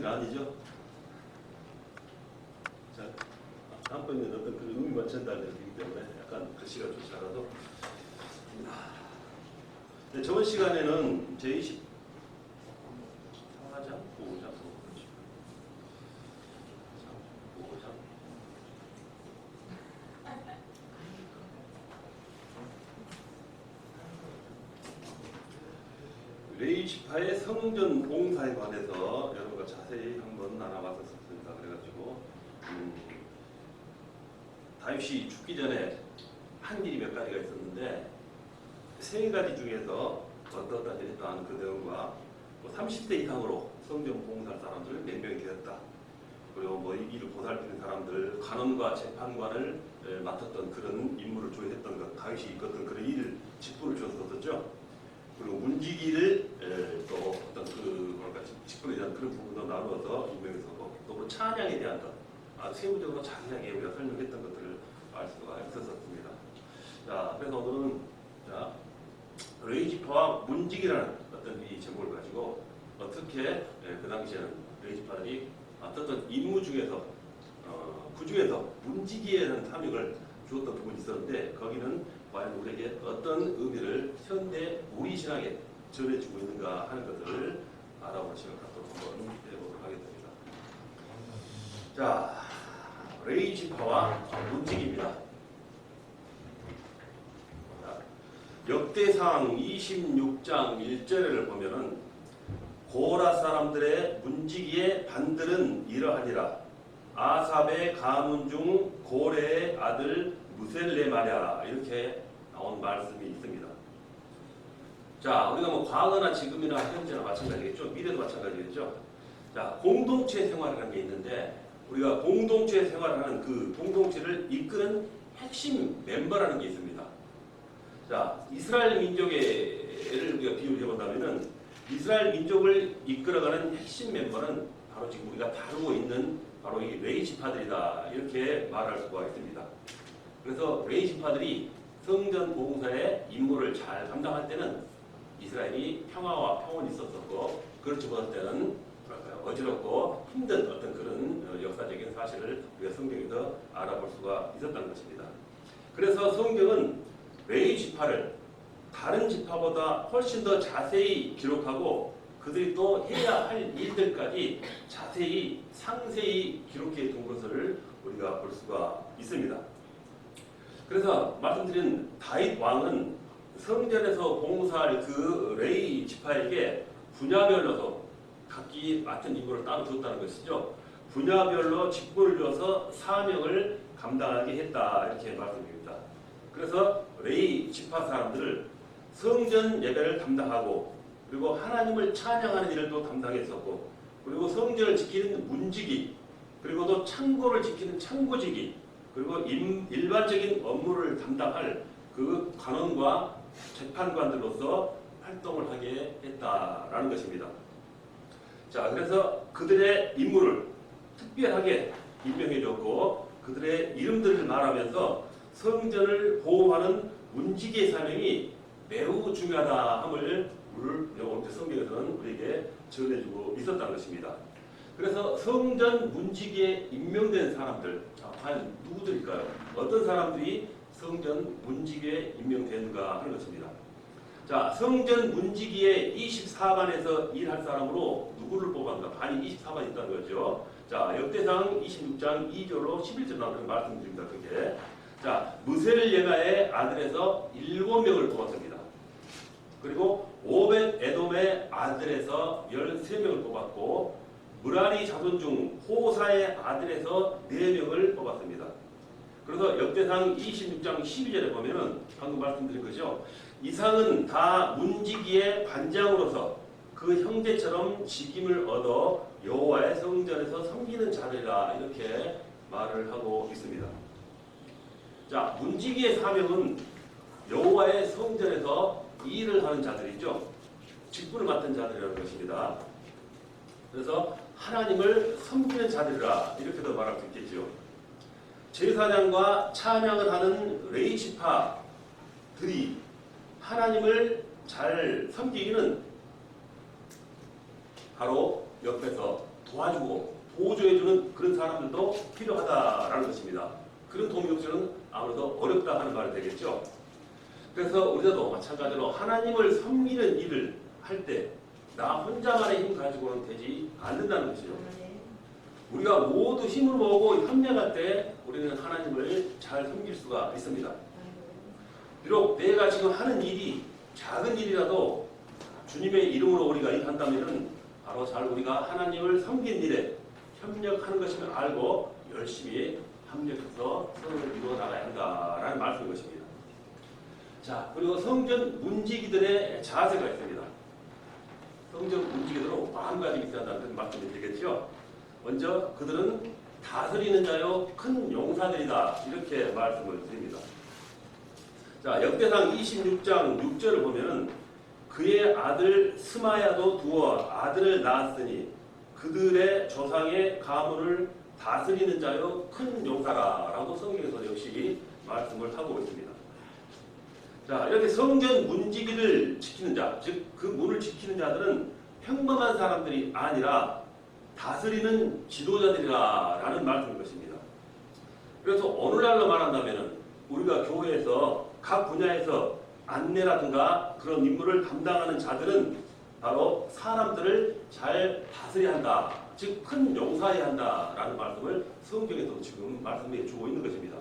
얘기는 아니죠. 자, 한번에 어떤 그 의미만 전달되기 때문에 약간 글씨가 좋지 않아도. 네, 저번 시간에는 제20 4장, 5장, 5장. 레위 지파의 성전 봉사에 관해서 여러분과 자세히 한번 알아봤었습니다. 그래가지고 다윗이 죽기 전에 한 일이 몇 가지가 있었는데 세 가지 중에서 어떠한 일이 있다는 그 내용과 30대 이상으로 성전 봉사할 사람들 몇 명이 되었다. 그리고 뭐 이 일을 보살피는 사람들, 관원과 재판관을 맡았던 그런 임무를 조회했던 것, 다윗이 이끌었던 그런 일을 직분을 주었었죠. 그리고 문지기를 또 어떤 그 뭐랄까 직분에 대한 그런 부분도 나누어서 임명했었고, 또 찬양에 대한 것, 아주 세부적으로 자세하게 우리가 설명했던 것들을 알 수가 있었습니다. 자, 그래서 오늘은 자, 레위 지파와 문지기라는 어떤 이 제목을 가지고 어떻게 그 당시에는 레위 지파들이 어떤 임무 중에서 그 중에서 문지기에는 탐욕을 주었던 부분이 있었는데 거기는 과연 우리에게 어떤 의미를 현대 우리 신앙에 전해주고 있는가 하는 것을 알아보는 시간 갖도록 한번 해보도록 하겠습니다. 자, 레위 지파와 문지기입니다. 역대상 26장 1절을 보면은 고라 사람들의 문지기의 반들은 이러하니라. 아삽의 가문 중 고레의 아들 무셀레마랴, 이렇게 나온 말씀이 있습니다. 자, 우리가 뭐 과거나 지금이나 현재나 마찬가지겠죠. 미래도 마찬가지겠죠. 자, 공동체 생활이라는 게 있는데 우리가 공동체 생활을 하는 그 공동체를 이끄는 핵심 멤버라는 게 있습니다. 자, 이스라엘 민족의 우리가 비유를 해본다면은 이스라엘 민족을 이끌어가는 핵심 멤버는 바로 지금 우리가 다루고 있는 바로 이 레위 지파들이다, 이렇게 말할 수가 있습니다. 그래서 레위 지파들이 성전 봉사의 임무를 잘 감당할 때는 이스라엘이 평화와 평온이 있었었고, 그렇지 못할 때는 뭐랄까요, 어지럽고 힘든 어떤 그런 역사적인 사실을 우리가 성경에서 알아볼 수가 있었다는 것입니다. 그래서 성경은 레위 지파를 다른 지파보다 훨씬 더 자세히 기록하고 그들이 또 해야 할 일들까지 자세히 상세히 기록해 둔 것을 우리가 볼 수가 있습니다. 그래서 말씀드린 다윗 왕은 성전에서 봉사할 그 레위 지파에게 분야별로서 각기 맡은 임무를 따로 줬다는 것이죠. 분야별로 직분을 줘서 사명을 감당하게 했다, 이렇게 말씀드립니다. 그래서 레위 지파 사람들을 성전 예배를 담당하고, 그리고 하나님을 찬양하는 일을 또 담당했었고, 그리고 성전을 지키는 문지기, 그리고 또 창고를 지키는 창고지기, 그리고 일반적인 업무를 담당할 그 관원과 재판관들로서 활동을 하게 했다라는 것입니다. 자, 그래서 그들의 임무를 특별하게 임명해줬고 그들의 이름들을 말하면서 성전을 보호하는 문지기의 사명이 매우 중요하다 함을 오늘 성경에서는 우리에게 전해주고 있었다는 것입니다. 그래서 성전 문지기에 임명된 사람들, 과연 누구들일까요? 어떤 사람들이 성전 문지기에 임명되는가 하는 것입니다. 자, 성전 문지기에 24반에서 일할 사람으로 누구를 뽑았는가? 반이 24반 있다는 거죠. 자, 역대상 26장 2절로 11절 나오는 말씀드립니다. 그게. 자, 무셀레마의 아들에서 7명을 뽑았습니다. 그리고 오벳 에돔의 아들에서 13명을 뽑았고, 무라리 자손 중 호사의 아들에서 4명을 뽑았습니다. 그래서 역대상 26장 12절에 보면은 방금 말씀드린 거죠. 이상은 다 문지기의 반장으로서 그 형제처럼 직임을 얻어 여호와의 성전에서 섬기는 자들이라, 이렇게 말을 하고 있습니다. 자, 문지기의 사명은 여호와의 성전에서 일을 하는 자들이죠. 직분을 맡은 자들이라는 것입니다. 그래서 하나님을 섬기는 자들이라, 이렇게도 말할 수 있겠죠. 제사장과 찬양을 하는 레위 지파들이 하나님을 잘 섬기기는 바로 옆에서 도와주고 보조해주는 그런 사람들도 필요하다라는 것입니다. 그런 도움이 없이는 아무래도 어렵다 하는 말이 되겠죠. 그래서 우리도 마찬가지로 하나님을 섬기는 일을 할 때 나 혼자만의 힘 가지고는 되지 않는다는 것이죠. 우리가 모두 힘을 모으고 협력할 때 우리는 하나님을 잘 섬길 수가 있습니다. 비록 내가 지금 하는 일이 작은 일이라도 주님의 이름으로 우리가 일한다면 바로 잘 우리가 하나님을 섬긴 일에 협력하는 것임을 알고 열심히 협력해서 성을 이루어 나가야 한다라는 말씀인 것입니다. 자, 그리고 성전 문지기들의 자세가 있습니다. 성전 문지기들은 마음가짐이 있다는 말씀이 되겠죠. 먼저 그들은 다스리는 자요 큰 용사들이다 이렇게 말씀을 드립니다. 자, 역대상 26장 6절을 보면은 그의 아들 스마야도 두어 아들을 낳았으니 그들의 조상의 가문을 다스리는 자요 큰 용사라라고 성경에서 역시 말씀을 하고 있습니다. 자, 이렇게 성전 문지기를 지키는 자, 즉 그 문을 지키는 자들은 평범한 사람들이 아니라 다스리는 지도자들이라는 말씀인 것입니다. 그래서 오늘날로 말한다면 우리가 교회에서 각 분야에서 안내라든가 그런 임무를 담당하는 자들은 바로 사람들을 잘 다스려야 한다. 즉 큰 용사해야 한다라는 말씀을 성경에서 지금 말씀해 주고 있는 것입니다.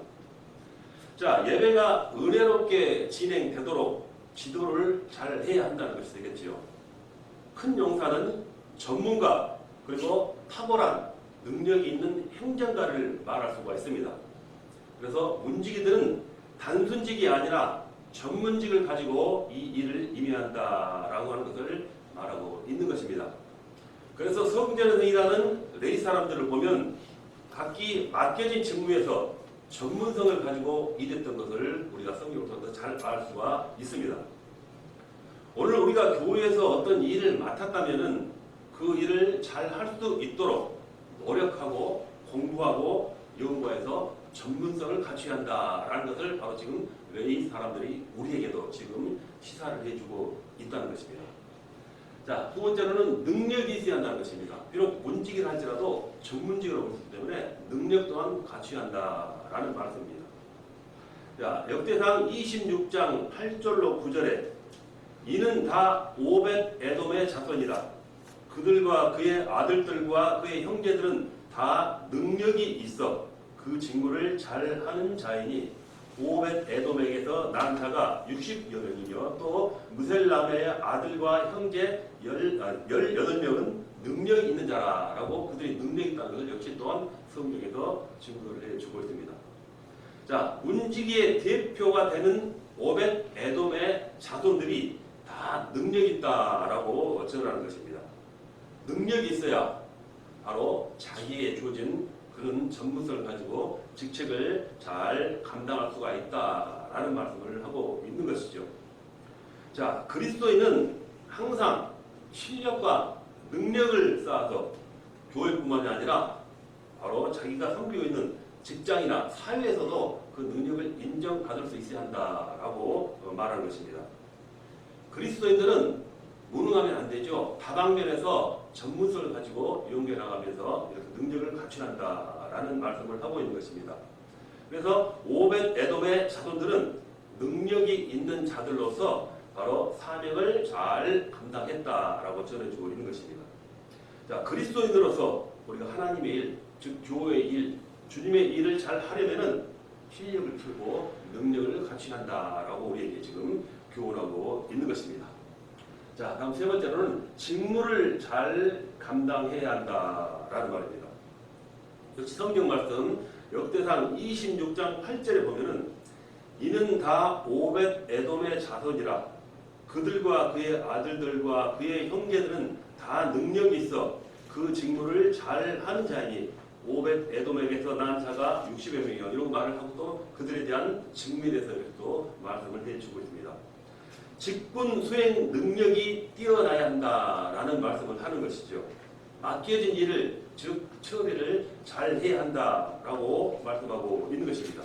자, 예배가 은혜롭게 진행되도록 지도를 잘 해야 한다는 것이 되겠지요. 큰 용사는 전문가 그리고 탁월한 능력이 있는 행정가를 말할 수가 있습니다. 그래서 문지기들은 단순직이 아니라 전문직을 가지고 이 일을 임해한다라고 하는 것을 말하고 있는 것입니다. 그래서 성전에서 일하는 레위 사람들을 보면 각기 맡겨진 직무에서 전문성을 가지고 일했던 것을 우리가 성경을 통해서 잘 알 수가 있습니다. 오늘 우리가 교회에서 어떤 일을 맡았다면은 그 일을 잘 할 수 있도록 노력하고 공부하고 연구해서 전문성을 갖춰야 한다라는 것을 바로 지금 레위 사람들이 우리에게도 지금 시사를 해주고 있다는 것입니다. 자, 두 번째로는 능력이 있어야 한다는 것입니다. 비록 문직을 할지라도 전문직을 하고 있기 때문에 능력 또한 갖춰야 한다라는 말씀입니다. 자, 역대상 26장 8절로 9절에 이는 다 오벳 에돔의 자손이다. 그들과 그의 아들들과 그의 형제들은 다 능력이 있어 그 직무를 잘하는 자이니 오벳 에돔에게서 난 자가 60여 명이며 또 무셀람의 아들과 형제 18명은 능력이 있는 자라라고 그들이 능력이 있다는 것을 역시 또한 성경에서 증거를 해주고 있습니다. 자, 문지기의 대표가 되는 오벳 에돔의 자손들이 다 능력이 있다라고 전하는 것입니다. 능력이 있어야 바로 자기에게 주어진 그런 전문성을 가지고 직책을 잘 감당할 수가 있다라는 말씀을 하고 있는 것이죠. 자, 그리스도인은 항상 실력과 능력을 쌓아서 교회뿐만이 아니라 바로 자기가 섬기고 있는 직장이나 사회에서도 그 능력을 인정받을 수 있어야 한다라고 말하는 것입니다. 그리스도인들은 무능하면 안 되죠. 다방면에서 전문성을 가지고 연구해 나가면서 이렇게 능력을 갖춰야 한다라는 말씀을 하고 있는 것입니다. 그래서 오벳 에돔의 자손들은 능력이 있는 자들로서 바로 사명을 잘 감당했다라고 전해주고 있는 것입니다. 자, 그리스도인으로서 우리가 하나님의 일, 즉 교회의 일, 주님의 일을 잘 하려면은 실력을 키우고 능력을 갖춰야 한다라고 우리에게 지금 교훈하고 있는 것입니다. 자, 다음 세 번째로는 직무를 잘 감당해야 한다라는 말입니다. 역시 성경 말씀 역대상 26장 8절에 보면은 이는 다 오벳 에돔의 자손이라 그들과 그의 아들들과 그의 형제들은 다 능력이 있어 그 직무를 잘 하는 자이니 오벳 에돔에게서 난 자가 60여 명이요. 이런 말을 하고 또 그들에 대한 직무에 대해서 또 말씀을 해주고 있습니다. 직분 수행 능력이 뛰어나야 한다라는 말씀을 하는 것이죠. 맡겨진 일을 즉 처리를 잘 해야 한다라고 말씀하고 있는 것입니다.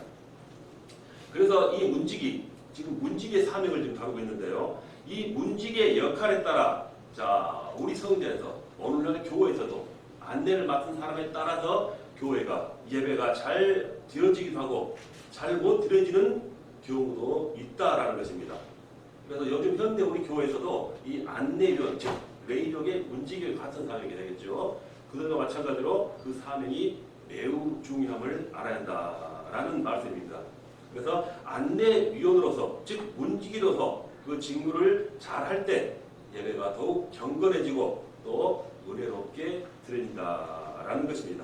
그래서 이 문지기, 지금 문지기의 사명을 지금 다루고 있는데요. 이 문지기의 역할에 따라 자, 우리 성전에서 오늘날 교회에서도 안내를 맡은 사람에 따라서 교회가 예배가 잘 드려지기도 하고 잘 못 드려지는 경우도 있다라는 것입니다. 그래서 요즘 현대 우리 교회에서도 이 안내위원, 즉 레이력의 문지기와 같은 사명이 되겠죠. 그들과 마찬가지로 그 사명이 매우 중요함을 알아야 한다라는 말씀입니다. 그래서 안내위원으로서, 즉 문지기로서 그 직무를 잘 할 때 예배가 더욱 경건해지고 또 은혜롭게 드려진다라는 것입니다.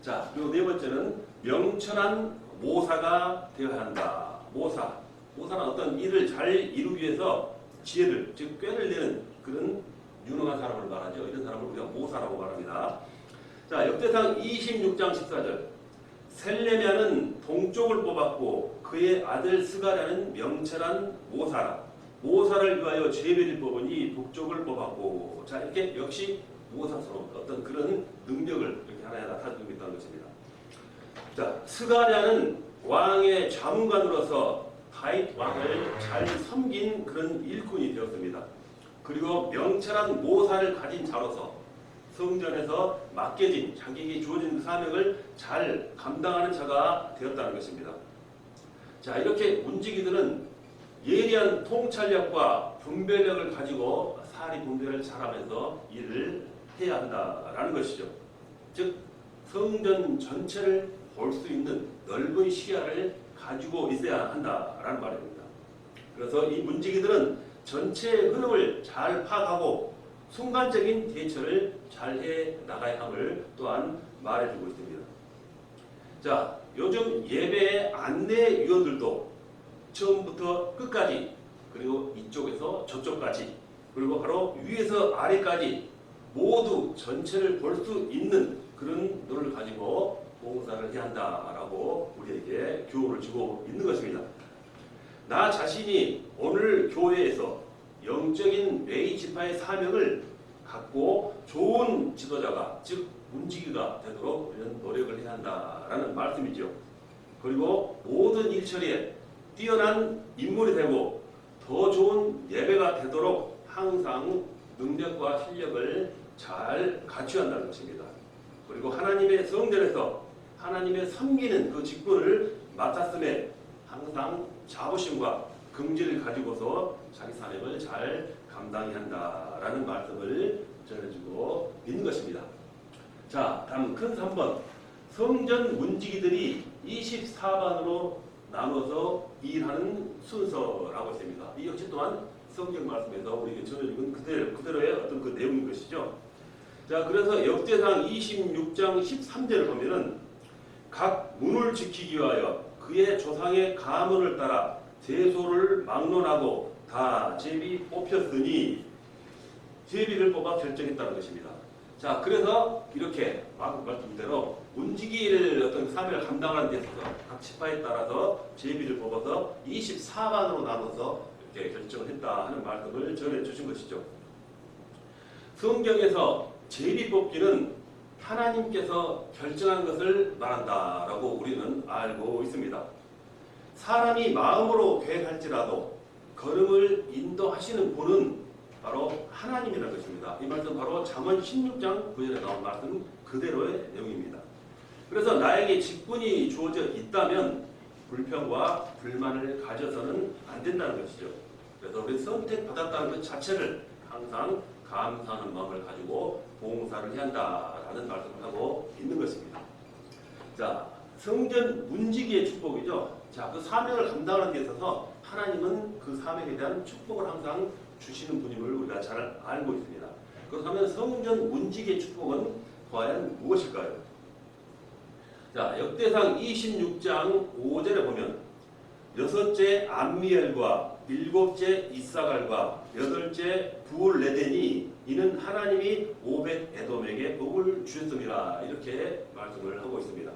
자, 그리고 네 번째는 명철한 모사가 되어야 한다. 모사는 어떤 일을 잘 이루기 위해서 지혜를, 즉 꾀를 내는 그런 유능한 사람을 말하죠. 이런 사람을 우리가 모사라고 말합니다. 자, 역대상 26장 14절. 셀레미야는 동쪽을 뽑았고 그의 아들 스가랴는 명철한 모사를 위하여 제비를 뽑으니 북쪽을 뽑았고. 자, 이렇게 역시 모사스러운 어떤 그런 능력을 이렇게 하나에 나타내고 있다는 것입니다. 자, 스가랴는 왕의 자문관으로서 다윗 왕을 잘 섬긴 그런 일꾼이 되었습니다. 그리고 명철한 모사를 가진 자로서 성전에서 맡겨진 자기에게 주어진 그 사명을 잘 감당하는 자가 되었다는 것입니다. 자, 이렇게 문지기들은 예리한 통찰력과 분별력을 가지고 사리 분별을 잘하면서 일을 해야 한다라는 것이죠. 즉 성전 전체를 볼 수 있는 넓은 시야를 가지고 있어야 한다라는 말입니다. 그래서 이 문지기들은 전체의 흐름을 잘 파악하고 순간적인 대처를 잘 해 나가야 함을 또한 말해주고 있습니다. 자, 요즘 예배의 안내위원들도 처음부터 끝까지, 그리고 이쪽에서 저쪽까지, 그리고 바로 위에서 아래까지 모두 전체를 볼 수 있는 그런 눈을 가지고 봉사를 해야 한다라고 우리에게 교훈을 주고 있는 것입니다. 나 자신이 오늘 교회에서 영적인 레위 지파의 사명을 갖고 좋은 지도자가, 즉 문지기가 되도록 우리는 노력을 해야 한다라는 말씀이죠. 그리고 모든 일 처리에 뛰어난 인물이 되고 더 좋은 예배가 되도록 항상 능력과 실력을 잘 갖춰야 한다는 것입니다. 그리고 하나님의 성전에서 하나님의 섬기는 그 직분을 맡았음에 항상 자부심과 긍지를 가지고서 자기 사명을 잘 감당해야 한다라는 말씀을 전해주고 있는 것입니다. 자, 다음 큰 3번. 성전 문지기들이 24반으로 나눠서 일하는 순서라고 있습니다. 이 역시 또한 성경 말씀에서 우리에게 전해준 그대로의 어떤 그 내용인 것이죠. 자, 그래서 역대상 26장 13절을 보면은 각 문을 지키기 위하여 그의 조상의 가문을 따라 제소를 막론하고 다 제비 뽑혔으니, 제비를 뽑아 결정했다는 것입니다. 자, 그래서 이렇게 말씀대로 문지기를 어떤 사명을 감당하는 데 있어서 각 지파에 따라서 제비를 뽑아서 24반으로 나눠서 이렇게 결정을 했다 하는 말씀을 전해 주신 것이죠. 성경에서 제비 뽑기는 하나님께서 결정한 것을 말한다라고 우리는 알고 있습니다. 사람이 마음으로 계획할지라도 걸음을 인도하시는 분은 바로 하나님이라는 것입니다. 이 말씀 바로 잠언 16장 9절에 나온 말씀 그대로의 내용입니다. 그래서 나에게 직분이 주어져 있다면 불평과 불만을 가져서는 안 된다는 것이죠. 그래서 우리 선택받았다는 것 자체를 항상 감사하는 마음을 가지고 봉사를 해야 한다라는 말씀을 하고 있는 것입니다. 자, 성전 문지기의 축복이죠. 자, 그 사명을 감당하는 데 있어서 하나님은 그 사명에 대한 축복을 항상 주시는 분임을 우리가 잘 알고 있습니다. 그렇다면 성전 문지기의 축복은 과연 무엇일까요? 자, 역대상 26장 5절에 보면 여섯째 암미엘과 일곱째 이사갈과 여덟째 부올레덴이 이는 하나님이 오벳 에돔에게 복을 주셨습니다. 이렇게 말씀을 하고 있습니다.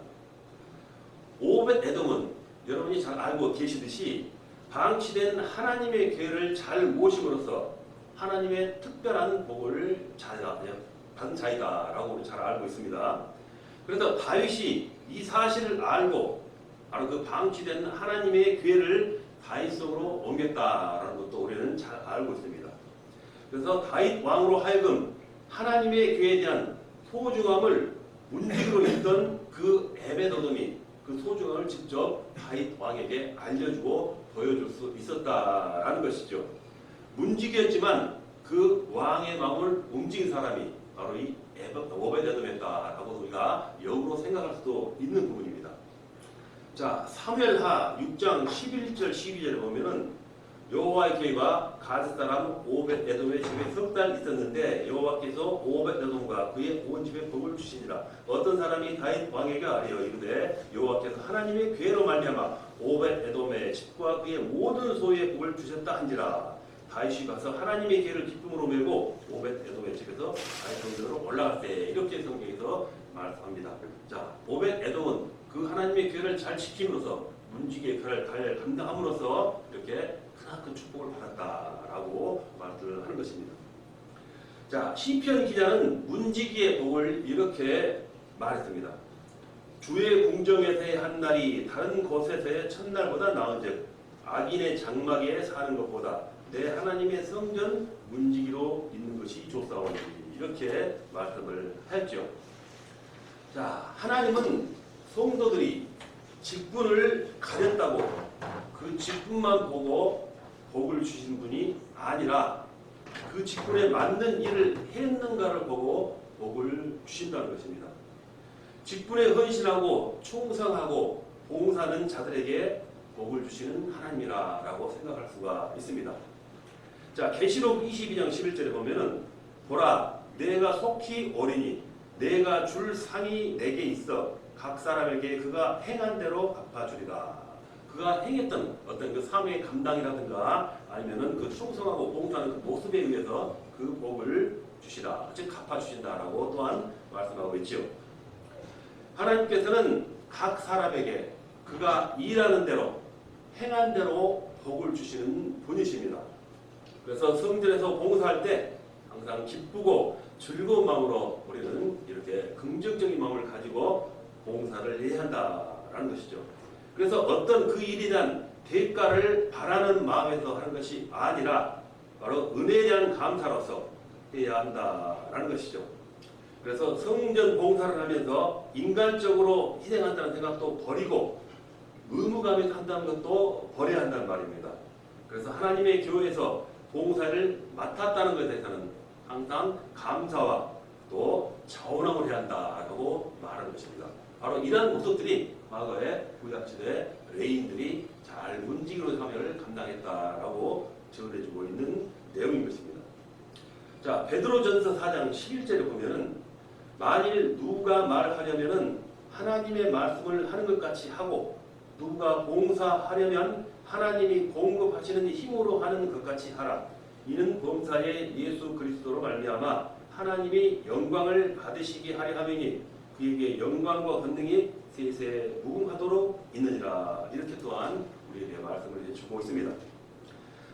오벳 에돔은 여러분이 잘 알고 계시듯이 방치된 하나님의 계획을 잘 모심으로써 하나님의 특별한 복을 받은 자이다라고 우리 잘 알고 있습니다. 그래서 다윗이 이 사실을 알고 바로 그 방치된 하나님의 기회를 다윗 속으로 옮겼다라는 것도 우리는 잘 알고 있습니다. 그래서 다윗 왕으로 하여금 하나님의 기회에 대한 소중함을 문지기로 있던 그 에베도돔이 그 소중함을 직접 다윗 왕에게 알려주고 보여줄 수 있었다라는 것이죠. 문지기였지만 그 왕의 마음을 움직인 사람이 바로 이 오베데돔이었다라고 우리가 역으로 생각할 수도 있는 부분입니다. 자, 사무엘하 6장 11절 12절에 보면은 여호와의 계가 가드 사람 오벳에돔의 집에 석 달 있었는데 여호와께서 오벳에돔과 그의 온 집에 복을 주시니라. 어떤 사람이 다윗 왕에게 아뢰어 이르되 여호와께서 하나님의 괴로 말미암아 오벳에돔의 집과 그의 모든 소유에 복을 주셨다 한지라. 다윗이 가서 하나님의 괴를 기쁨으로 메고 오벳에돔의 집에서 다윗 성전으로 올라갔대. 이렇게 성경에서 말씀합니다. 자, 오벳에돔은 그 하나님의 괴를 잘 지킴으로써 문지기의 역할을 잘 감당함으로써 이렇게 크나큰 축복을 받았다라고 말을 하는 것입니다. 자, 시편 기자는 문지기의 복을 이렇게 말했습니다. 주의 궁정에서의 한 날이 다른 곳에서의 첫날보다 나은즉 악인의 장막에 사는 것보다 내 하나님의 성전 문지기로 있는 것이 좋사오니 이렇게 말씀을 했죠. 자, 하나님은 성도들이 직분을 가졌다고 그 직분만 보고 복을 주신 분이 아니라 그 직분에 맞는 일을 했는가를 보고 복을 주신다는 것입니다. 직분에 헌신하고 충성하고 봉사하는 자들에게 복을 주시는 하나님이라고 생각할 수가 있습니다. 자, 계시록 22장 11절에 보면은 보라 내가 속히 오리니 내가 줄 상이 내게 있어 각 사람에게 그가 행한 대로 갚아주리라. 그가 행했던 어떤 그 사명의 감당이라든가 아니면은 그 충성하고 봉사하는 그 모습에 의해서 그 복을 주시라. 즉 갚아주신다라고 또한 말씀하고 있죠. 하나님께서는 각 사람에게 그가 일하는 대로 행한 대로 복을 주시는 분이십니다. 그래서 성전에서 봉사할 때 항상 기쁘고 즐거운 마음으로 우리는 이렇게 긍정적인 마음을 가지고 봉사를 해야 한다라는 것이죠. 그래서 어떤 그 일에 대한 대가를 바라는 마음에서 하는 것이 아니라 바로 은혜에 대한 감사로서 해야 한다라는 것이죠. 그래서 성전 봉사를 하면서 인간적으로 희생한다는 생각도 버리고 의무감에 한다는 것도 버려야 한다는 말입니다. 그래서 하나님의 교회에서 봉사를 맡았다는 것에 대해서는 항상 감사와 또 자원함을 해야 한다라고 말하는 것입니다. 바로 이러한 모습들이 과거의 구약시대 레인들이 잘 문지기로 사명을 감당했다라고 전해주고 있는 내용인 것입니다. 자, 베드로전서 4장 11절에 보면은 만일 누가 말하려면은 하나님의 말씀을 하는 것 같이 하고 누가 봉사하려면 하나님이 공급하시는 힘으로 하는 것 같이 하라. 이는 범사의 예수 그리스도로 말미암아 하나님이 영광을 받으시게 하려 함이니 그에게 영광과 권능이 세세 무궁하도록 있느니라. 이렇게 또한 우리에게 말씀을 해주고 있습니다.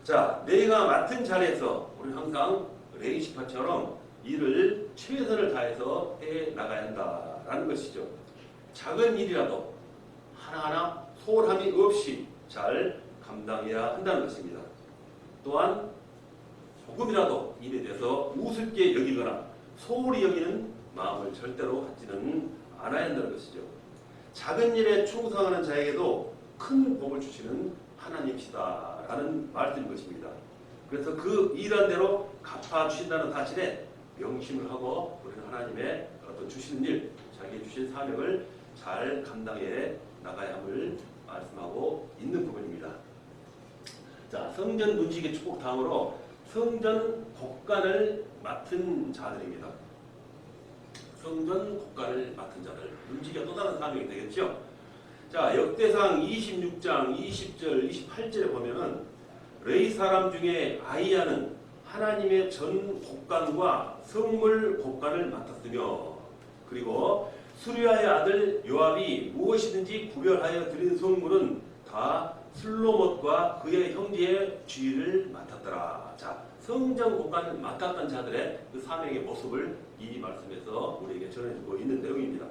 자, 내가 맡은 자리에서 우리 항상 레이시파처럼 일을 최선을 다해서 해 나가야 한다라는 것이죠. 작은 일이라도 하나하나 소홀함이 없이 잘 감당해야 한다는 것입니다. 또한 조금이라도 일에 대해서 우습게 여기거나 소홀히 여기는 마음을 절대로 갖지는 않아야 한다는 것이죠. 작은 일에 충성하는 자에게도 큰 복을 주시는 하나님이시다라는 말씀인 것입니다. 그래서 그 일한 대로 갚아주신다는 사실에 명심을 하고 우리는 하나님의 어떤 주시는 일, 자기의 주신 사명을 잘 감당해 나가야 함을 말씀하고 있는 부분입니다. 자, 성전 문지기 축복 다음으로 성전 곡간을 맡은 자들입니다. 성전 곡간을 맡은 자들, 문지기가 또 다른 사명이 되겠죠. 자, 역대상 26장 20절 28절에 보면은 레위 사람 중에 아이야는 하나님의 전 곡간과 성물 곡간을 맡았으며 그리고 수리아의 아들 요압이 무엇이든지 구별하여 드린 성물은 다 슬로못과 그의 형제의 주의를 맡았더라. 자, 성전 곡간을 맡았던 자들의 그 사명의 모습을 이 말씀에서 우리에게 전해주고 있는 내용입니다.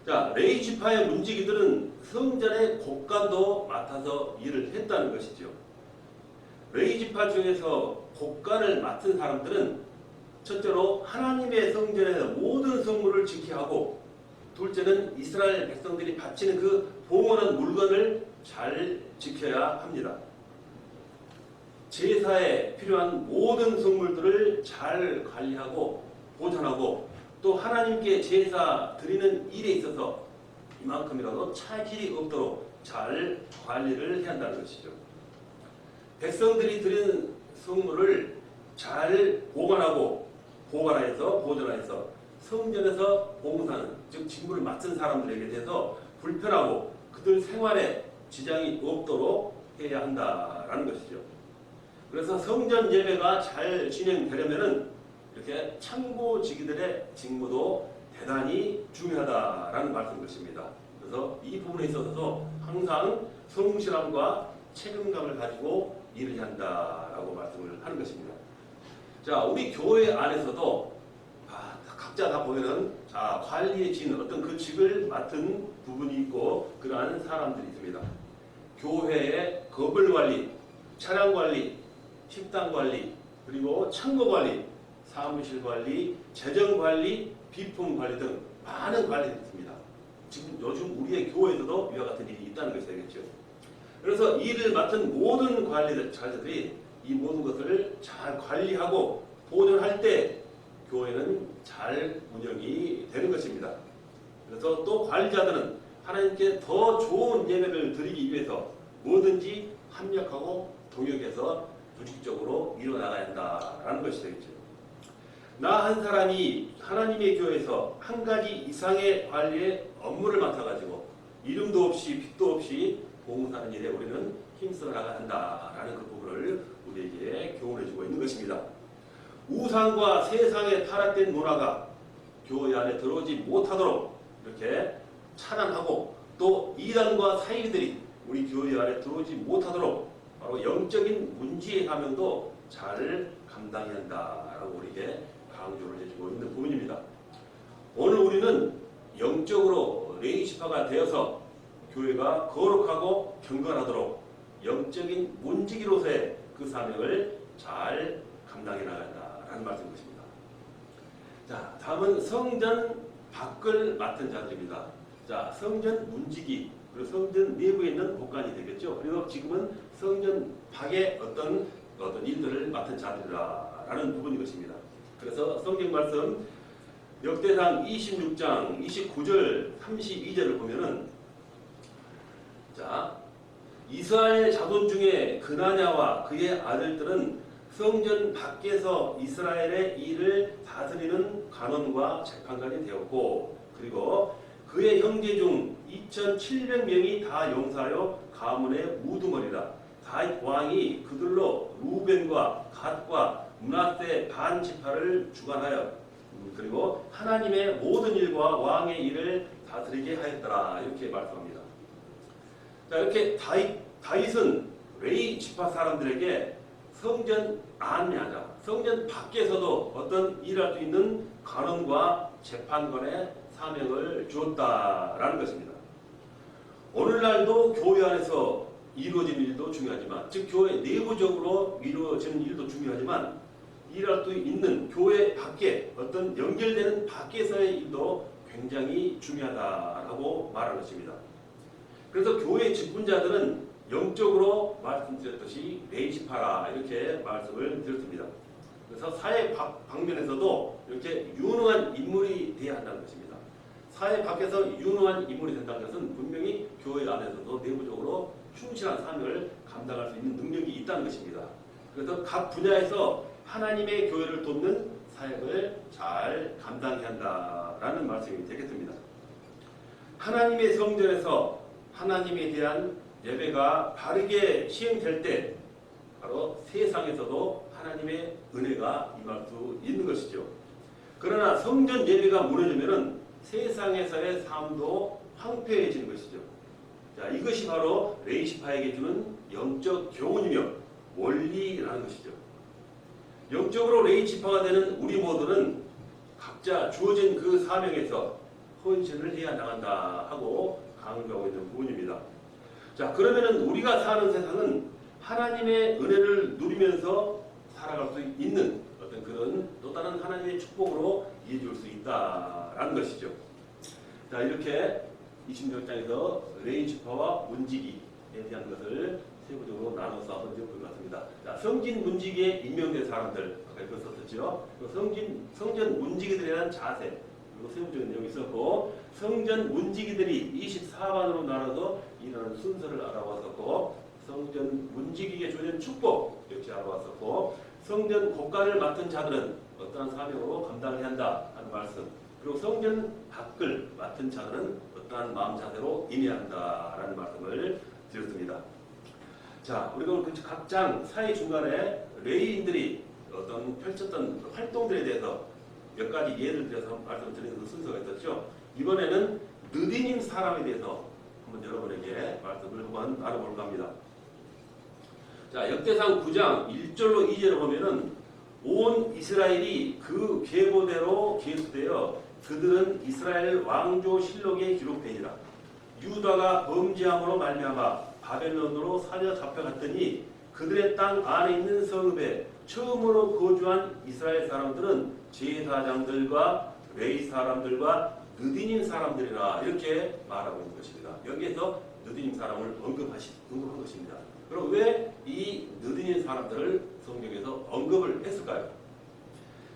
자, 레위 지파의 문지기들은 성전의 곡간도 맡아서 일을 했다는 것이죠. 레위 지파 중에서 곡간을 맡은 사람들은 첫째로 하나님의 성전의 모든 모든 성물을 지켜야 하고, 둘째는 이스라엘 백성들이 바치는 그 봉헌한 물건을 잘 지켜야 합니다. 제사에 필요한 모든 성물들을 잘 관리하고 보존하고, 또 하나님께 제사 드리는 일에 있어서 이만큼이라도 차질이 없도록 잘 관리를 해야 한다는 것이죠. 백성들이 드리는 성물을 잘 보관하고 보관해서 보존해서 성전에서 봉사하는, 즉 직무를 맡은 사람들에게 대해서 불편하고 그들 생활에 지장이 없도록 해야 한다라는 것이죠. 그래서 성전 예배가 잘 진행되려면은 이렇게 참고지기들의 직무도 대단히 중요하다라는 말씀인 것입니다. 그래서 이 부분에 있어서도 항상 성실함과 책임감을 가지고 일을 한다라고 말씀을 하는 것입니다. 자, 우리 교회 안에서도 각자 다 보면은 관리에 지는 어떤 그 직을 맡은 부분이 있고 그러한 사람들이 있습니다. 교회의 건물 관리, 차량 관리, 식당 관리, 그리고 창고 관리, 사무실 관리, 재정 관리, 비품 관리 등 많은 관리들이 있습니다. 지금 요즘 우리의 교회에서도 이와 같은 일이 있다는 것이 되겠죠. 그래서 일을 맡은 모든 관리자들이 이 모든 것을 잘 관리하고 보존할 때 교회는 잘 운영이 되는 것입니다. 그래서 또 관리자들은 하나님께 더 좋은 예배를 드리기 위해서 뭐든지 합력하고 동역해서 조직적으로 이뤄나가야 한다라는 것이 되겠죠. 나 한 사람이 하나님의 교회에서 한 가지 이상의 관리의 업무를 맡아가지고 이름도 없이 빚도 없이 봉사하는 일에 우리는 힘써 나가야 한다라는 그 부분을 우리에게 교훈해주고 있는 것입니다. 우상과 세상에 타락된 문화가 교회 안에 들어오지 못하도록 이렇게 차단하고, 또 이단과 사이비들이 우리 교회 안에 들어오지 못하도록 바로 영적인 문지의 사명도 잘 감당해야 한다라고 우리에게 강조를 해주고 있는 부분입니다. 오늘 우리는 영적으로 레이시파가 되어서 교회가 거룩하고 경건하도록 영적인 문지기로서의 그 사명을 잘 감당해 나간다라는 말씀인 것입니다. 자, 다음은 성전 밖을 맡은 자들입니다. 자, 성전 문지기, 그리고 성전 내부에 있는 복관이 되겠죠. 그리고 지금은 성전 밖의 어떤 일들을 맡은 자들이라는 부분인 것입니다. 그래서 성경 말씀 역대상 26장 29절 32절을 보면은, 자, 이스라엘 자손 중에 그나냐와 그의 아들들은 성전 밖에서 이스라엘의 일을 다스리는 간원과 재판관이 되었고, 그리고 그의 형제 중 2,700명이 다 용사하여 가문의 우두머리라. 다윗 왕이 그들로 루벤과 갓과 므낫세 반 지파를 주관하여 그리고 하나님의 모든 일과 왕의 일을 다스리게 하였더라. 이렇게 말씀합니다. 자, 이렇게 다윗은 레위 지파 사람들에게 성전 안에 하자, 성전 밖에서도 어떤 일할 수 있는 간원과 재판관의 사명을 주었다라는 것입니다. 오늘날도 교회 안에서 이루어지는 일도 중요하지만, 즉 교회 내부적으로 이루어지는 일도 중요하지만, 일할 수 있는 교회 밖에 어떤 연결되는 밖에서의 일도 굉장히 중요하다라고 말하는 것입니다. 그래서 교회 직분자들은 영적으로 말씀드렸듯이 레이시파라 이렇게 말씀을 드렸습니다. 그래서 사회 방면에서도 이렇게 유능한 인물이 되어야 한다는 것입니다. 사회 밖에서 유능한 인물이 된다는 것은 분명히 교회 안에서도 내부적으로 충실한 사명을 감당할 수 있는 능력이 있다는 것입니다. 그래서 각 분야에서 하나님의 교회를 돕는 사역을 잘 감당해야 한다라는 말씀이 되겠습니다. 하나님의 성전에서 하나님에 대한 예배가 바르게 시행될 때 바로 세상에서도 하나님의 은혜가 임할 수 있는 것이죠. 그러나 성전 예배가 무너지면 세상에서의 삶도 황폐해지는 것이죠. 자, 이것이 바로 레이시파에게 주는 영적 교훈이며 원리라는 것이죠. 영적으로 레이시파가 되는 우리 모두는 각자 주어진 그 사명에서 헌신을 해야 나간다 하고 강조하고 있는 부분입니다. 자, 그러면은 우리가 사는 세상은 하나님의 은혜를 누리면서 살아갈 수 있는 어떤 그런 또 다른 하나님의 축복으로 이어질 수 있다라는 있다라는 것이죠. 자, 이렇게 26장에서 레위 지파와 문지기에 대한 것을 세부적으로 나눠서 한번 볼 것 같습니다. 자, 성진 문지기에 임명된 사람들 아까 이거 썼었죠. 성전 문지기들에 대한 자세 그리고 세부적인 내용이 있었고, 성전 문지기들이 24반으로 나눠서 일하는 순서를 알아봤었고, 성전 문지기에 주어진 축복 역시 알아봤었고, 성전 곡간을 맡은 자들은 어떠한 사명으로 감당해야 한다 하는 말씀, 그리고 성전 밖을 맡은 자들은 어떠한 마음 자세로 임해야 한다라는 말씀을 드렸습니다. 자, 우리가 각 장 사이 중간에 레위인들이 어떤 펼쳤던 활동들에 대해서 몇 가지 예를 들어서 말씀드리는 그 순서가 있었죠. 이번에는 느디님 사람에 대해서 한번 여러분에게 말씀을 한번 나눠볼까 합니다. 자, 역대상 9장 1절로 2절을 보면은 온 이스라엘이 그 계보대로 계수되어 그들은 이스라엘 왕조 실록에 기록되니라. 유다가 범죄함으로 말미암아 바벨론으로 사려 잡혀갔더니 그들의 땅 안에 있는 성읍에 처음으로 거주한 이스라엘 사람들은 제사장들과 레위 사람들과 느디님 사람들이라 이렇게 말하고 있는 것입니다. 여기에서 느디님 사람을 언급한 것입니다. 그럼 왜 이 느디님 사람들을 성경에서 언급을 했을까요?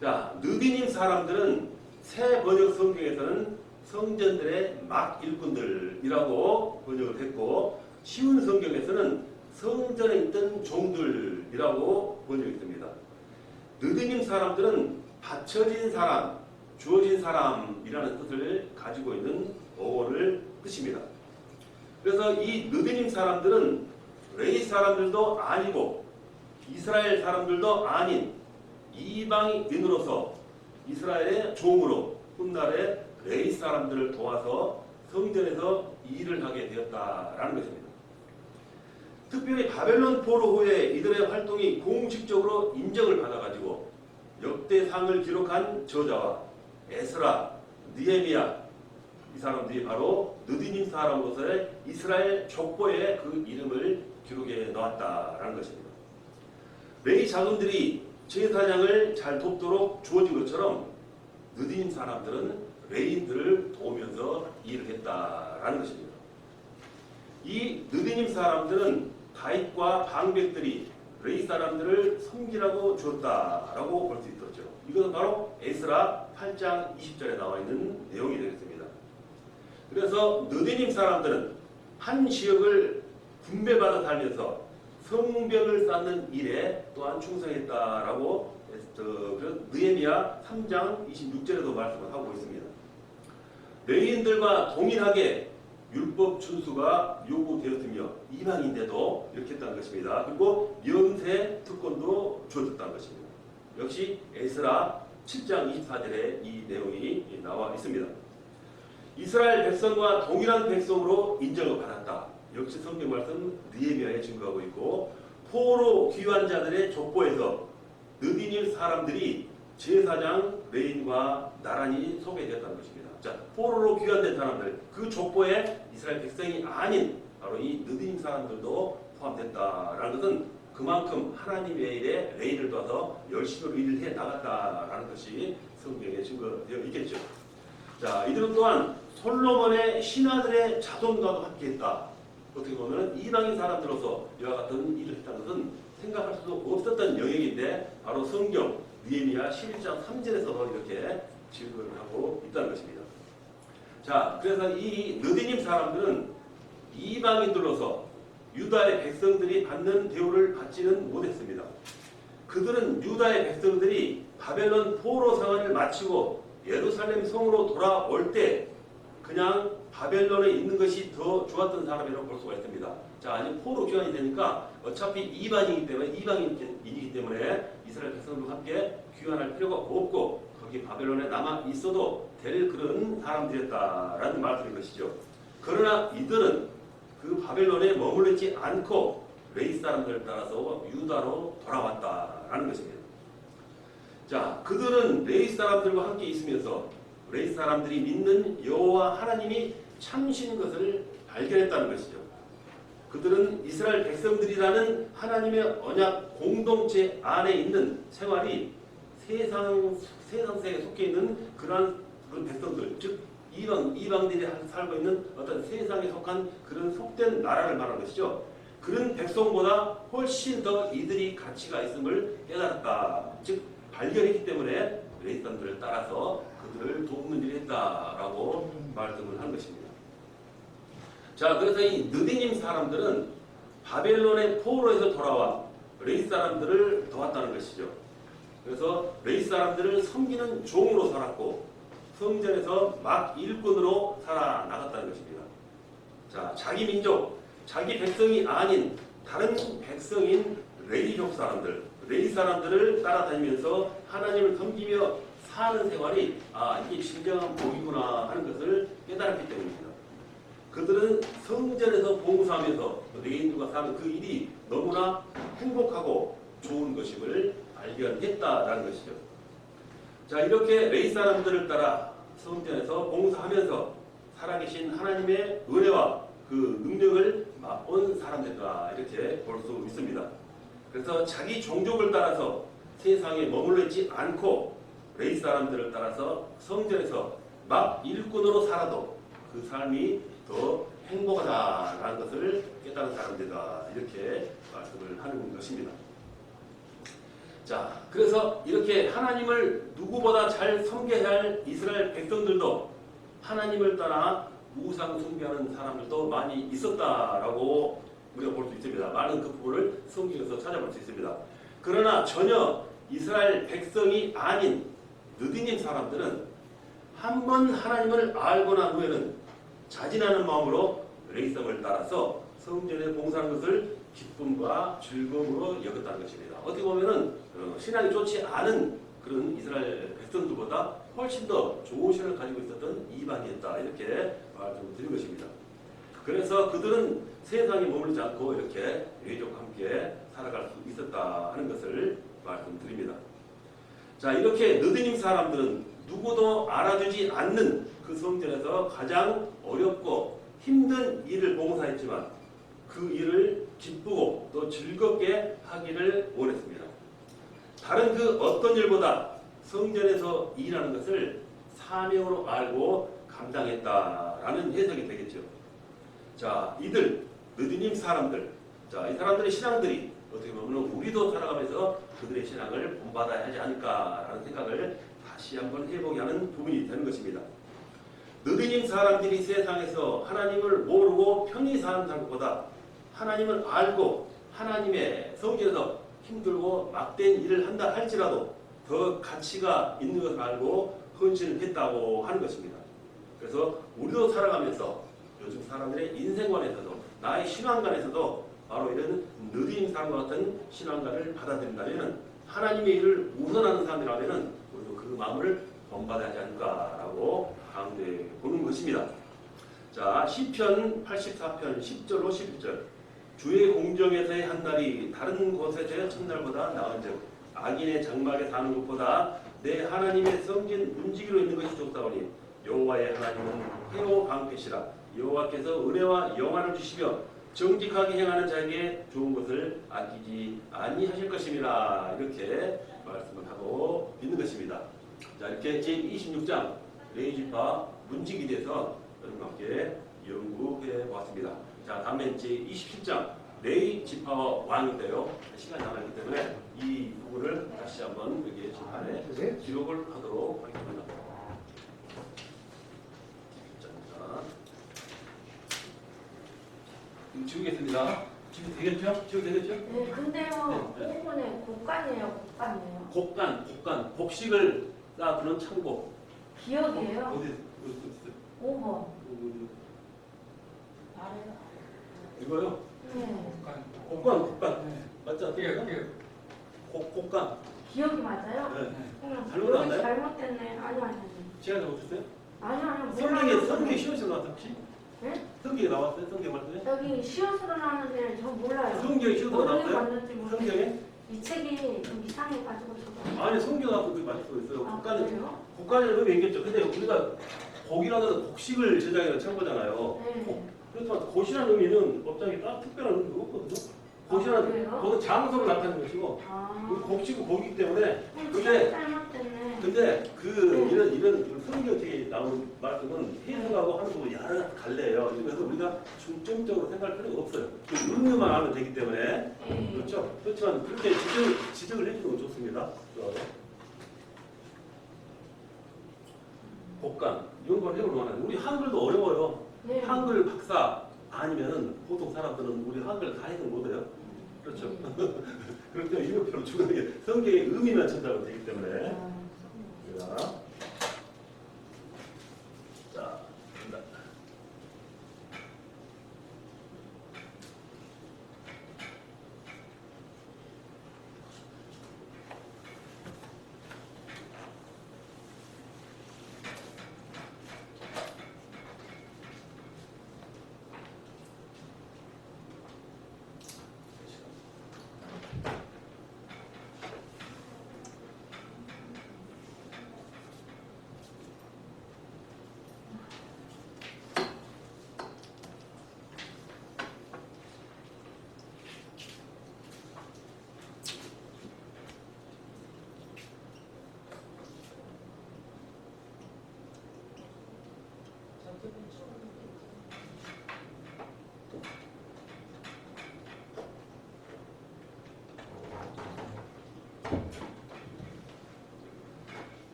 자, 느디님 사람들은 새 번역 성경에서는 성전들의 막 일꾼들이라고 번역을 했고, 쉬운 성경에서는 성전에 있던 종들이라고 번역했습니다. 느디님 사람들은 바쳐진 사람, 주어진 사람이라는 뜻을 가지고 있는 어원을 뜻입니다. 그래서 이 느디님 사람들은 레위 사람들도 아니고 이스라엘 사람들도 아닌 이방인으로서 이스라엘의 종으로 훗날에 레위 사람들을 도와서 성전에서 일을 하게 되었다라는 것입니다. 특별히 바벨론 포로 후에 이들의 활동이 공식적으로 인정을 받아가지고 역대상을 기록한 저자와 에스라, 느헤미야 이 사람들이 바로 느디님 사람으로서의 이스라엘 족보에 그 이름을 기록해 놓았다라는 것입니다. 레위 자손들이 제사장을 잘 돕도록 주어진 것처럼 느디님 사람들은 레위인들을 도우면서 일을 했다라는 것입니다. 이 느디님 사람들은 다윗과 방백들이 레위 사람들을 섬기라고 주었다라고 볼 수 있었죠. 이것은 바로 에스라 8장 20절에 나와 있는 내용이 되겠습니다. 그래서 느디님 사람들은 한 지역을 분배받아 살면서 성벽을 쌓는 일에 또한 충성했다라고 느헤미야 3장 26절에도 말씀을 하고 있습니다. 레위인들과 동일하게 율법 준수가 요구되었으며 이방인데도 이렇게 했다는 것입니다. 그리고 면세 특권도 주어졌다는 것입니다. 역시 에스라 7장 24절에 이 내용이 나와 있습니다. 이스라엘 백성과 동일한 백성으로 인정을 받았다. 역시 성경 말씀 느헤미야에 증거하고 있고, 포로 귀환 자들의 족보에서 느디님 사람들이 제사장 레인과 나란히 소개되었다는 것입니다. 자, 포로로 귀환된 사람들, 그 족보에 이스라엘 백성이 아닌 바로 이 느디님 사람들도 포함됐다라는 것은 그만큼 하나님의 일에 레인을 도와서 열심히 일을 해 나갔다라는 것이 성경에 증거되어 있겠죠. 자, 이들은 또한 솔로몬의 신하들의 자손과도 함께했다. 어떻게 보면 이방인 사람들로서 이와 같은 일을 했다는 것은 생각할 수도 없었던 영역인데 바로 성경 느헤미야 11장 3절에서도 이렇게 증거를 하고 있다는 것입니다. 자, 그래서 이 느디님 사람들은 이방인들로서 유다의 백성들이 받는 대우를 받지는 못했습니다. 그들은 유다의 백성들이 바벨론 포로 생활을 마치고 예루살렘 성으로 돌아올 때 그냥 바벨론에 있는 것이 더 좋았던 사람이라고 볼 수가 있습니다. 자, 아직 포로 귀환이 되니까 어차피 이방인이기 때문에 이스라엘 백성들과 함께 귀환할 필요가 없고 거기 바벨론에 남아 있어도 될 그런 사람들이었다라는 말씀인 것이죠. 그러나 이들은 그 바벨론에 머물러 있지 않고 레위 사람들을 따라서 유다로 돌아왔다라는 것입니다. 자, 그들은 레위 사람들과 함께 있으면서 레위 사람들이 믿는 여호와 하나님이 참신 것을 발견했다는 것이죠. 그들은 이스라엘 백성들이라는 하나님의 언약 공동체 안에 있는 생활이 세상세에 속해 있는 그러한 그런 백성들, 즉 이방들이 살고 있는 어떤 세상에 속한 그런 속된 나라를 말하는 것이죠. 그런 백성보다 훨씬 더 이들이 가치가 있음을 깨달았다. 즉 발견했기 때문에 레위 사람들을 따라서 그들을 돕는 일을 했다라고 말씀을 한 것입니다. 자, 그래서 이 느디님 사람들은 바벨론의 포로에서 돌아와 레위 사람들을 도왔다는 것이죠. 그래서 레위 사람들을 섬기는 종으로 살았고 성전에서 막 일꾼으로 살아나갔다는 것입니다. 자, 자기 민족, 자기 백성이 아닌 다른 백성인 레위족 사람들, 레위 사람들을 따라다니면서 하나님을 섬기며 사는 생활이 이게 진정한 복이구나 하는 것을 깨달았기 때문입니다. 그들은 성전에서 봉사하면서 레위인들과 사는 그 일이 너무나 행복하고 좋은 것임을 발견했다라는 것이죠. 자, 이렇게 레위 사람들을 따라 성전에서 봉사하면서 살아계신 하나님의 은혜와 그 능력을 맛본 사람들이다 이렇게 볼 수 있습니다. 그래서 자기 종족을 따라서 세상에 머물러 있지 않고 레위 사람들을 따라서 성전에서 막 일꾼으로 살아도 그 삶이 더 행복하다라는 것을 깨달은 사람들이다 이렇게 말씀을 하는 것입니다. 자, 그래서 이렇게 하나님을 누구보다 잘 섬겨야 할 이스라엘 백성들도 하나님을 따라 우상 숭배하는 사람들도 많이 있었다라고 우리가 볼 수 있습니다. 많은 그 부분을 성경에서 찾아볼 수 있습니다. 그러나 전혀 이스라엘 백성이 아닌 느디님 사람들은 한 번 하나님을 알고 난 후에는 자진하는 마음으로 레위성을 따라서 성전에 봉사하는 것을 기쁨과 즐거움으로 여겼다는 것입니다. 어떻게 보면은 신앙이 좋지 않은 그런 이스라엘 백성들보다 훨씬 더 좋은 신을 가지고 있었던 이방이었다 이렇게 말씀드린 것입니다. 그래서 그들은 세상에 머물지 않고 이렇게 레위족과 함께 살아갈 수 있었다 하는 것을 말씀드립니다. 자, 이렇게 느디님 사람들은 누구도 알아주지 않는 그 성전에서 가장 어렵고 힘든 일을 봉사했지만 그 일을 기쁘고 또 즐겁게 하기를 원했습니다. 다른 그 어떤 일보다 성전에서 일하는 것을 사명으로 알고 감당했다라는 해석이 되겠죠. 자, 이들 느디님 사람들, 자, 이 사람들의 신앙들이 어떻게 보면 우리도 살아가면서 그들의 신앙을 본받아야 하지 않을까라는 생각을 다시 한번 해보게 하는 부분이 되는 것입니다. 느디님 사람들이 세상에서 하나님을 모르고 편히 사는 사람보다 하나님을 알고 하나님의 성전에서 힘들고 막된 일을 한다 할지라도 더 가치가 있는 것을 알고 헌신을 했다고 하는 것입니다. 그래서 우리도 살아가면서 요즘 사람들의 인생관에서도 나의 신앙관에서도 바로 이런 느디님 사람과 같은 신앙관을 받아들인다면 하나님의 일을 우선하는 사람이라면 우리도 그 마음을 본받아야 하지 않을까라고 강조해 보는 것입니다. 자, 시편 84편 10절로 11절 주의 공정에서의 한 날이 다른 곳에서의 첫날보다 나은즉 악인의 장막에 사는 것보다 내 하나님의 성진 문지기로 있는 것이 좋다오니 여호와의 하나님은 해오 방패시라 여호와께서 은혜와 영화를 주시며 정직하게 행하는 자에게 좋은 것을 아끼지 아니하실 것임이라 이렇게 말씀을 하고 있는 것입니다. 자, 이렇게 제26장 레위지파 문지기에 대해서 여러분과 함께 연구해 보았습니다. 자, 다음엔 제27장 레위지파와 왕인데요. 시간이 남았기 때문에 이 부분을 다시 한번 여기 심판에 기록을 하도록 하겠습니다. 지우겠습니다. 지우 되겠죠? 지우 되겠죠? 네, 근데요, 네. 5번에 곡간이에요, 곡간이에요. 곡간, 곡식을 쌓아두는 창고. 기억이에요. 어디 있어요? 5번. 아래요? 이거요? 네. 곡간. 네. 맞지 않나요? 곡간. 기억이 맞아요? 네. 잘못 여기 나왔나요? 잘못됐네. 아니. 제가 잘못했어요? 아니. 성경에 시옷이 나왔다 혹시? 네? 성경에 나왔어요? 성경 말씀에? 여기 시옷으로 나오는데 저 몰라요. 성경에 시옷으로 어디에 나왔어요? 맞는지 모르겠어요. 성경에? 이 책이 좀 이상해가지고 저거. 아니 성경 갖고 그게 맞을 수 있어요. 아, 곡간은 그래요? 곡간을 얘기했죠. 근데 우리가 곡이라는 곡식을 제작하는 창고잖아요. 네. 그렇지만 곳이라는 의미는 법장에 딱 특별한 의미가 없거든요. 곳이라는 그래요? 그건 장소를 나타내는 것이고 아. 곡식은 곡이기 때문에 그럼 그게 잘못됐네. 근데 이런 성경책에 나오는 말씀은 해석하고 하는 부분이 여러 갈래요. 그래서 우리가 중점적으로 생각할 필요가 없어요. 의미만 하면 되기 때문에 네. 그렇죠. 그렇지만 그렇게 지적을 해주는 건 좋습니다. 복간 이런 걸 해볼 만한 우리 한글도 어려워요. 네. 한글 박사 아니면 보통 사람들은 우리 한글 다 해석 못해요. 그렇죠. 그렇기 때문에 이것처럼 중요하게 성경의 의미만 전달하면 되기 때문에 자, 된다.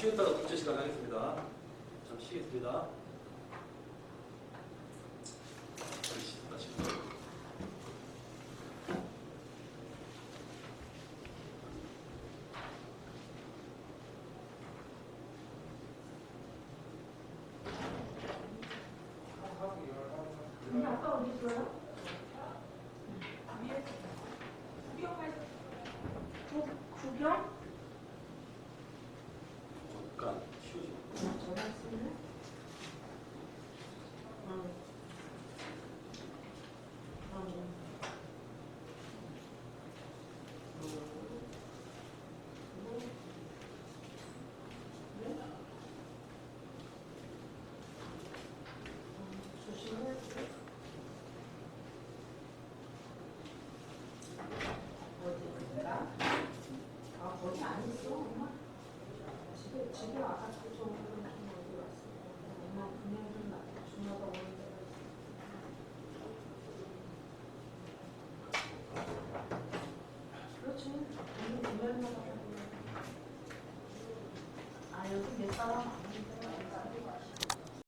쉬었다가 둘째 시간 하겠습니다. 잠시 쉬겠습니다. 쉬었다 쉬었다. 근데 아빠 어디 있어요? 구경? 잠깐 쉬우지. 거기 안 있어, 엄마. 집에 와가지고 좀 어디 왔어. 엄마 분명 좀 중요하다 오는 데가 있어. 그렇지. 오늘 분명히 나가고. 아, 여기 몇 사람 안